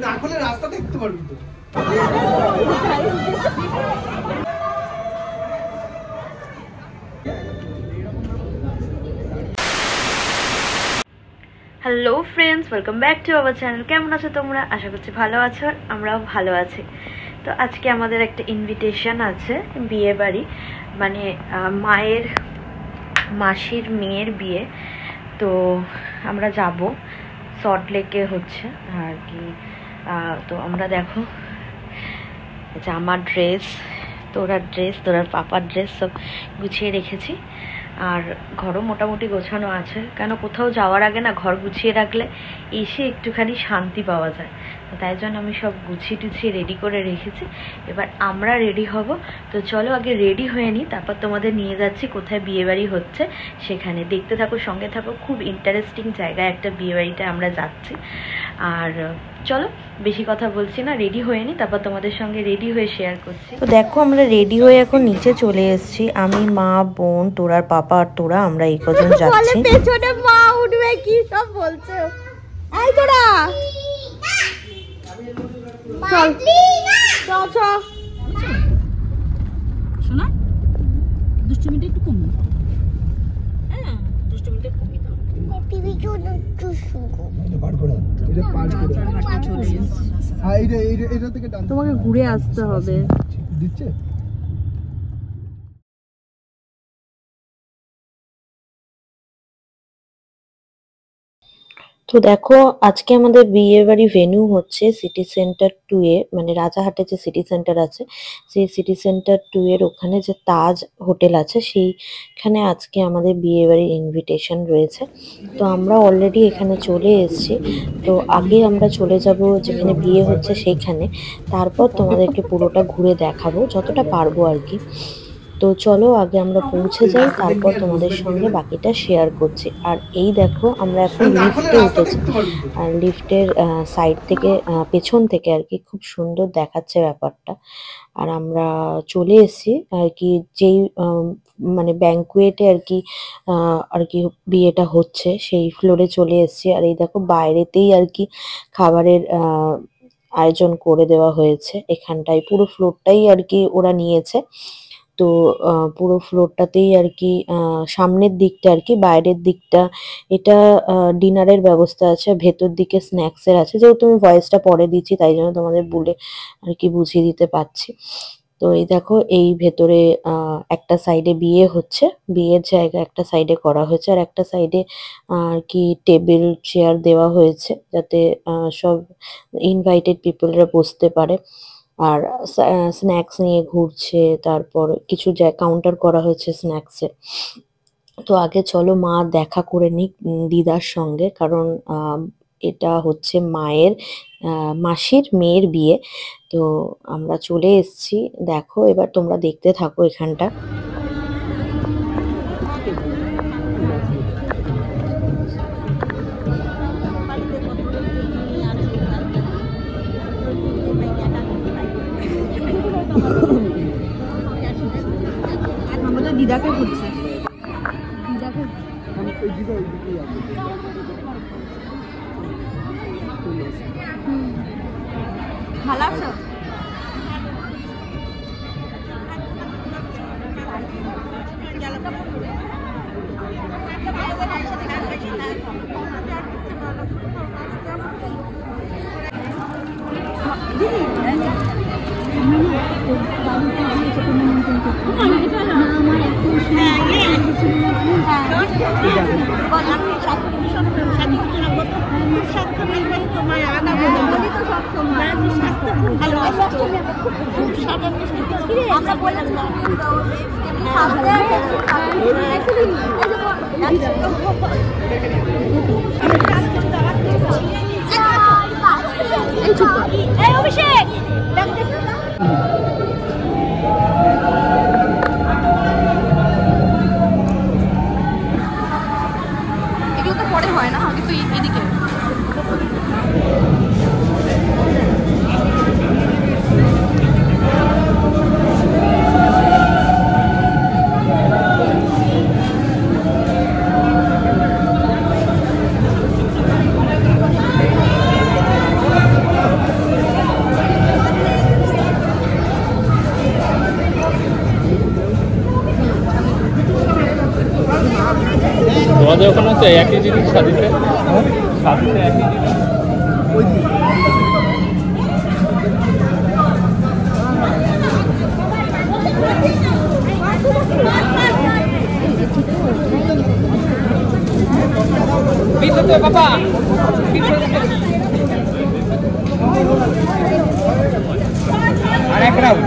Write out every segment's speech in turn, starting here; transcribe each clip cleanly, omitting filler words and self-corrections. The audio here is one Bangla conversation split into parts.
না করলে রাস্তা দেখতে পারবি তো। Hello friends, welcome back to our channel. কেমন আছো তোমরা? আশা করছি ভালো আছো, আমরাও ভালো আছি। তো আজকে আমাদের একটা ইনভিটেশন আছে, বিয়ে বাড়ি, মানে মাসির মেয়ের বিয়ে। তো আমরা যাব, সল্ট লেকে হচ্ছে আর কি। তো আমরা দেখো যে আমার ড্রেস, তোরার পাপার ড্রেস সব গুছিয়ে রেখেছি। আর ঘরও মোটামুটি গোছানো আছে, কেন কোথাও যাওয়ার আগে না ঘর গুছিয়ে রাখলে এসে একটুখানি শান্তি পাওয়া যায়। তো তাই জন্য আমি সব গুছিয়ে টুছিয়ে রেডি করে রেখেছি। এবার আমরা রেডি হব। তো চলো আগে রেডি হয়ে নিই, তারপর তোমাদের নিয়ে যাচ্ছি কোথায় বিয়েবাড়ি হচ্ছে সেখানে। দেখতে থাকো, সঙ্গে থাকো। খুব ইন্টারেস্টিং জায়গায় একটা বিয়েবাড়িতে আমরা যাচ্ছি। আর চলো বেশি কথা বলছি না, রেডি হয়ে নিই, তারপর তোমাদের সঙ্গে রেডি হয়ে শেয়ার করছি। তো দেখো আমরা রেডি হয়ে এখন নিচে চলে এসেছি। আমি, মা, বোন, তোরার পাপা আর তোরা, আমরা এই কজন যাচ্ছি। পেছনে মা উঠবে কি সব বলছে। এই তোরা চল চল চল। শোনা, দুষ্টুমিটা একটু কমি। হ্যাঁ, দুষ্টুমিটা কমি দাও। টিভি চলে দুষ্টু এটা পার করে, এটা পার করে হাঁটতে চলে এসেছে। হ্যাঁ, এটা থেকে তোমাকে ঘুরে আসতে হবে। দিচ্ছে। তো দেখো আজকে আমাদের বিয়ে বাড়ি ভেন্যু হচ্ছে সিটি সেন্টার 2 এ, মানে রাজারহাটে যে সিটি সেন্টার আছে সেই সিটি সেন্টার 2 এর ওখানে যে তাজ হোটেল আছে সেইখানে আজকে আমাদের বিয়ে বাড়ির ইনভিটেশন রয়েছে। তো আমরা অলরেডি এখানে চলে এসেছি। তো আগে আমরা চলে যাব যেখানে বিয়ে হচ্ছে সেইখানে, তারপর তোমাদেরকে পুরোটা ঘুরে দেখাবো যতটা পারবো আর কি। তো চলো আগে আমরা পৌঁছে যাই, তারপর তোমাদের সঙ্গে বাকিটা শেয়ার করছি। আর এই দেখো আমরা এখন লিফটে উঠেছি, আর লিফটের সাইড থেকে পেছন থেকে আর কি খুব সুন্দর দেখাচ্ছে ব্যাপারটা। আর আমরা চলে এসেছি আর কি যেই মানে ব্যাংকুয়েটে আর কি বিয়েটা হচ্ছে সেই ফ্লোরে চলে এসেছি। আর এই দেখো বাইরেতেই আর কি খাবারের আয়োজন করে দেওয়া হয়েছে। এখানটায় পুরো ফ্লোরটাই আর কি ওরা নিয়েছে। তো পুরো ফ্লোরটাতেই আর কি সামনের দিকটা আর কি, বাইরের দিকটা এটা ডিনারের ব্যবস্থা আছে, ভেতর দিকে স্ন্যাক্সের আছে। যেহেতু আমি ভয়েসটা পরে দিচ্ছি তাই জন্য তোমাদের বলে আর কি বুঝিয়ে দিতে পারছি। তো এই দেখো এই ভেতরে একটা সাইডে বিয়ে হচ্ছে, বিয়ের জায়গা একটা সাইডে করা হয়েছে, আর একটা সাইডে আর কি টেবিল চেয়ার দেওয়া হয়েছে যাতে সব ইনভাইটেড পিপলরা বসতে পারে। আর স্ন্যাক্স নিয়ে ঘুরছে, তারপর কিছু কাউন্টার করা হয়েছে স্ন্যাক্সের। তো আগে চলো মা দেখা করে নিক দিদার সঙ্গে, কারণ এটা হচ্ছে মাসির মেয়ের বিয়ে। তো আমরা চলে এসেছি, দেখো এবার তোমরা দেখতে থাকো এখানটা। আমাদের দিদাকে করছে, দিদাকে ভালো আছো? আমরা বললাম অভিষেক এগুলো তো পরে হয় না, আগে তো এদিকে। তো একই জিনিস সাথীতে সাথীতে একই জিনিস বাবা আর এক রাউন্ড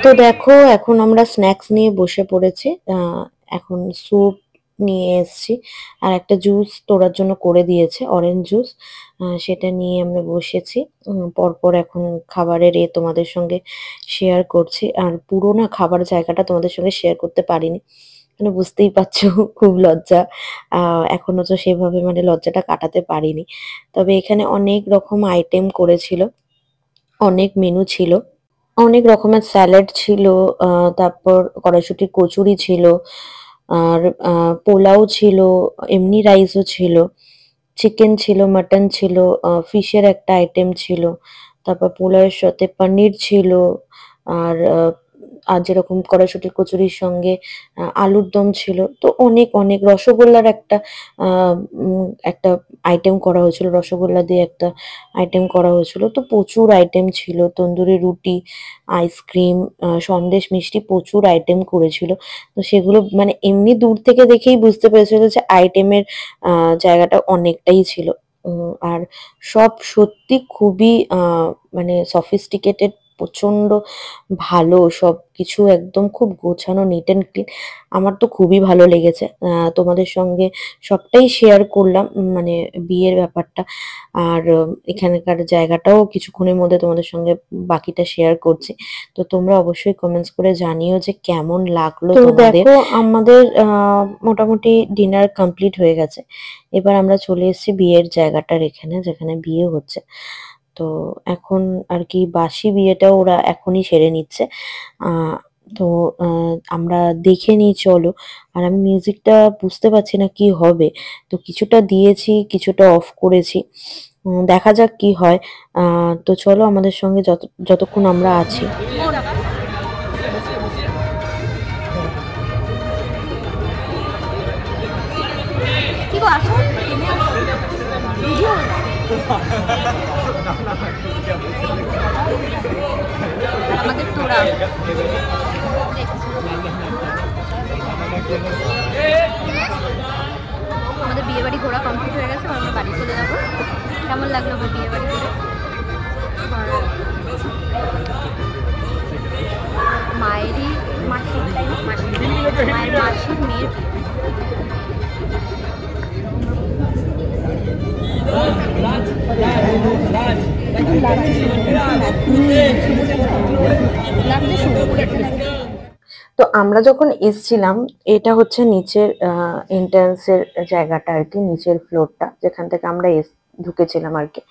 তো দেখো এখন আমরা স্ন্যাক্স নিয়ে বসে পড়েছি। এখন স্যুপ নিয়ে এসেছি আর একটা জুস তোরার জন্য করে দিয়েছে, অরেঞ্জ জুস। সেটা নিয়ে আমরা বসেছি। পরপর এখন খাবারের তোমাদের সঙ্গে শেয়ার করছি। আর পুরো না খাবার জায়গাটা তোমাদের সঙ্গে শেয়ার করতে পারিনি, মানে বুঝতেই পারছো খুব লজ্জা। এখনো তো সেভাবে মানে লজ্জাটা কাটাতে পারিনি। তবে এখানে অনেক রকম আইটেম করেছিল, অনেক মেনু ছিল, অনেক রকমের স্যালাড ছিল, তারপর কড়াইশুঁটির কচুরি ছিল, আর পোলাও ছিল, এমনি রাইসও ছিল, চিকেন ছিল, মাটন ছিল, ফিশের একটা আইটেম ছিল, তারপর পোলাওয়ের সাথে পনির ছিল, আর আর যেরকম কড়াইশুঁটির কচুরির সঙ্গে আলুর দম ছিল। তো অনেক অনেক রসগোল্লার একটা আইটেম করা হয়েছিল, রসগোল্লা দিয়ে একটা আইটেম করা হয়েছিল। তো প্রচুর আইটেম ছিল, তন্দুরি রুটি, আইসক্রিম, সন্দেশ, মিষ্টি, প্রচুর আইটেম করেছিল। তো সেগুলো মানে এমনি দূর থেকে দেখেই বুঝতে পেরেছিল যে আইটেমের জায়গাটা অনেকটাই ছিল। আর সব সত্যি খুবই মানে সফিস্টিকেটেড, প্রচন্ড ভালো সবকিছু, একদম খুব গোছানো, নিট অ্যান্ড ক্লিন। আমার তো খুবই ভালো লেগেছে। তোমাদের সঙ্গে সবটাই শেয়ার করলাম, মানে বিয়ের ব্যাপারটা। আর এখানকার জায়গাটাও কিছুক্ষণের মধ্যে তোমাদের সঙ্গে বাকিটা শেয়ার করছি। তো তোমরা অবশ্যই কমেন্টস করে জানিও যে কেমন লাগলো তোমাদের। দেখো আমাদের মোটামুটি ডিনার কমপ্লিট হয়ে গেছে। এবার আমরা চলে এসেছি বিয়ের জায়গাটার এখানে, যেখানে বিয়ে হচ্ছে। তো এখন আর কি বাসি বিয়েটাও ওরা এখনই সেরে নিচ্ছে। তো আমরা দেখে নিই চলো। আর আমি মিউজিকটা বুঝতে পারছি না কি হবে, তো কিছুটা দিয়েছি, কিছুটা অফ করেছি। দেখা যাক কি হয়। তো চলো আমাদের সঙ্গে যতক্ষণ আমরা আছি। আমাদের তোরা আমাদের বিয়ে বাড়ি ঘোরা কমপ্লিট হয়ে গেছে, আমরা বাড়ি চলে যাবো। কেমন লাগলো আমার বিয়ে বাড়ি ঘুরে? মায়েরই মাসির মায়ের মাসির মেয়ের তো আমরা যখন এসছিলাম, এটা হচ্ছে নিচের এন্ট্রান্সের জায়গাটা আর কি, নিচের ফ্লোরটা যেখান থেকে আমরা ঢুকেছিলাম আর কি।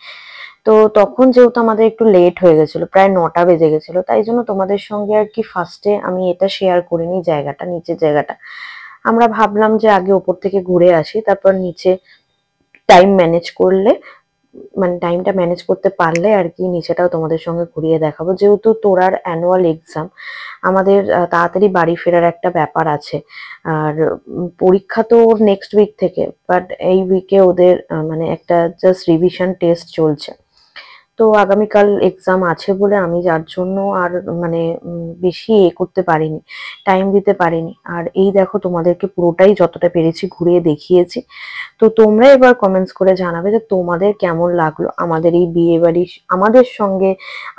তো তখন যেহেতু আমাদের একটু লেট হয়ে গেছিল, প্রায় 9টা বেজে গেছিল, তাই জন্য তোমাদের সঙ্গে আর কি ফার্স্টে আমি এটা শেয়ার করিনি, জায়গাটা, নিচের জায়গাটা। আমরা ভাবলাম যে আগে ওপর থেকে ঘুরে আসি, তারপর নিচে টাইম ম্যানেজ করলে, মানে টাইমটা ম্যানেজ করতে পারলে আর কি নিচেটাও তোমাদের সঙ্গে ঘুরিয়ে দেখাবো। যেহেতু তোরার অ্যানুয়াল এক্সাম, আমাদের তাড়াতাড়ি বাড়ি ফেরার একটা ব্যাপার আছে। আর পরীক্ষা তো নেক্সট উইক থেকে, বাট এই উইকে ওদের মানে একটা জাস্ট রিভিশন টেস্ট চলছে। তো আগামীকাল এক্সাম আছে বলে আমি যার জন্য আর মানে বেশি করতে পারিনি, টাইম দিতে পারিনি। আর এই দেখো তোমাদেরকে পুরোটাই যতটা পেরেছি ঘুরিয়ে দেখিয়েছি। তো তোমরা এবার কমেন্টস করে জানাবে যে তোমাদের কেমন লাগলো আমাদের এই বিয়ে বাড়ি, আমাদের সঙ্গে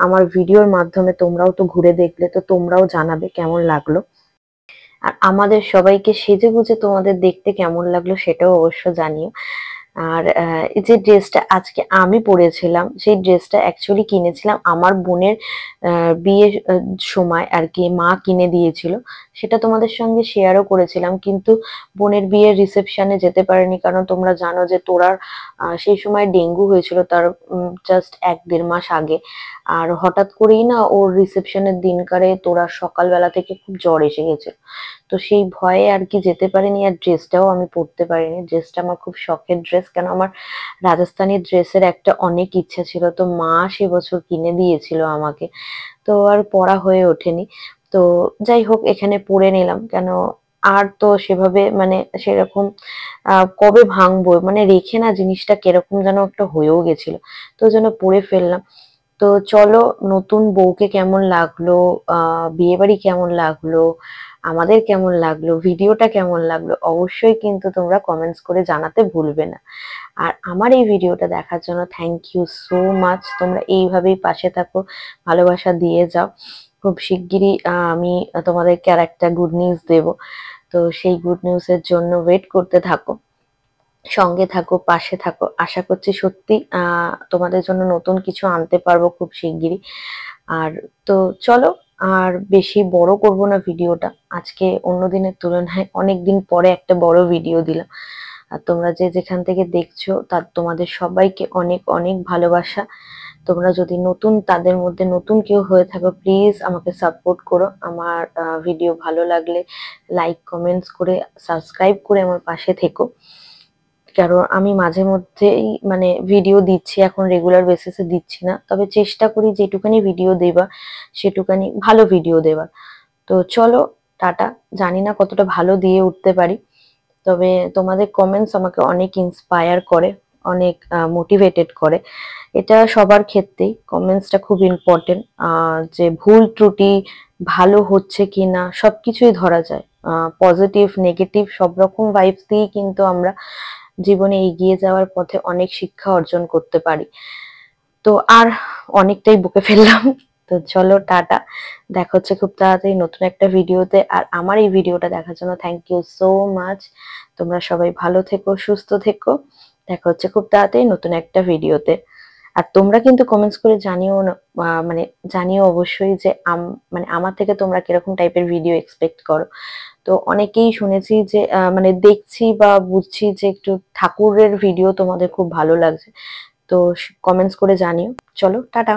আমার ভিডিওর মাধ্যমে তোমরাও তো ঘুরে দেখলে, তো তোমরাও জানাবে কেমন লাগলো। আর আমাদের সবাইকে সেজে গুজে তোমাদের দেখতে কেমন লাগলো সেটাও অবশ্য জানিও। আর এই যে ড্রেসটা আজকে আমি পরেছিলাম, সেই ড্রেসটা অ্যাকচুয়ালি কিনেছিলাম আমার বোনের বিয়ের সময় আর কি, মা কিনে দিয়েছিল। সেটা তোমাদের সঙ্গে শেয়ারও করেছিলাম, কিন্তু বোনের বিয়ের রিসেপশনে যেতে পারিনি, কারণ তোমরা জানো যে তোরার সেই সময় ডেঙ্গু হয়েছিল তার জাস্ট 1-1.5 মাস আগে। আর হঠাৎ করেই না ওর রিসেপশনের দিনকারে তোরা সকালবেলা থেকে খুব জ্বর এসে গেছে। তো সেই ভয়ে আর কি যেতে পারিনি, আর ড্রেসটাও আমি পরতে পারিনি। ড্রেসটা আমার খুব শখের ড্রেস, কেন আমার রাজস্থানি ড্রেসের একটা অনেক ইচ্ছা ছিল, তো মা সে বছর কিনে দিয়েছিল আমাকে, তো আর পরা হয়ে ওঠেনি। তো যাই হোক এখানে পরে নিলাম, কেন আর তো সেভাবে মানে সেরকম কবে ভাঙবো, মানে রেখে না জিনিসটা কিরকম যেন একটা হয়েও গেছিল, তো ওই জন্য পরে ফেললাম। তো চলো, নতুন বউকে কেমন লাগলো, বিয়ে বাড়ি কেমন লাগলো, আমাদের কেমন লাগলো, ভিডিওটা কেমন লাগলো, অবশ্যই কিন্তু তোমরা কমেন্টস করে জানাতে ভুলবে না। আর আমার এই ভিডিওটা দেখার জন্য থ্যাংক ইউ সো মাচ। তোমরা এইভাবেই পাশে থাকো, ভালোবাসা দিয়ে যাও। খুব শিগগিরই আমি তোমাদেরকে আর একটা গুড নিউজ দেব, তো সেই গুড নিউজের জন্য ওয়েট করতে থাকো, সঙ্গে থাকো, পাশে থাকো। আশা করছি সত্যি তোমাদের জন্য নতুন কিছু আনতে পারবো খুব শিগগিরই। আর তো চলো, আর বেশি বড় করব না ভিডিওটা, আজকে অন্য দিনের তুলনায় অনেকদিন পরে একটা বড় ভিডিও দিলাম। আর তোমরা যে যেখান থেকে দেখছো তার তোমাদের সবাইকে অনেক অনেক ভালোবাসা। তোমরা যদি নতুন, তাদের মধ্যে নতুন কেউ হয়ে থাকো, প্লিজ আমাকে সাপোর্ট করো। আমার ভিডিও ভালো লাগলে লাইক কমেন্টস করে সাবস্ক্রাইব করে আমার পাশে থেকো, কারণ আমি মাঝে মধ্যেই মানে ভিডিও দিচ্ছি, এখন রেগুলার বেসিসে দিচ্ছি না, তবে চেষ্টা করি যেটুকানি ভিডিও দেবা সেটুকানি ভালো ভিডিও দেবার। তো চলো, টাটা। জানি না কতটা ভালো দিয়ে উঠতে পারি, তবে তোমাদের কমেন্টস আমাকে অনেক ইন্সপায়ার করে, অনেক মোটিভেটেড করে। এটা সবার ক্ষেত্রেই কমেন্টসটা খুব ইম্পর্টেন্ট, যে ভুল ত্রুটি ভালো হচ্ছে কিনা সবকিছুই ধরা যায়। পজিটিভ নেগেটিভ সব রকম ভাইবস দিয়েই কিন্তু আমরা জীবনে এগিয়ে যাওয়ার পথে অনেক শিক্ষা অর্জন করতে পারি। তো আর অনেকটাই বকে ফেললাম, তো চলো টাটা, দেখা হচ্ছে খুব তাড়াতাড়ি নতুন একটা ভিডিওতে। আর আমার এই ভিডিওটা দেখার জন্য থ্যাংক ইউ সো মাচ। তোমরা সবাই ভালো থেকো, সুস্থ থেকো, দেখা হচ্ছে খুব তাড়াতাড়ি নতুন একটা ভিডিওতে। আর তোমরা কিন্তু কমেন্টস করে জানিও না, মানে জানিও অবশ্যই যে মানে আমার থেকে তোমরা কিরকম টাইপের ভিডিও এক্সপেক্ট করো। তো অনেকেই শুনেছি যে মানে দেখছি বা বুঝছি যে একটু ঠাকুরের ভিডিও তোমাদের খুব ভালো লাগছে, তো কমেন্টস করে জানিও। চলো টাটা।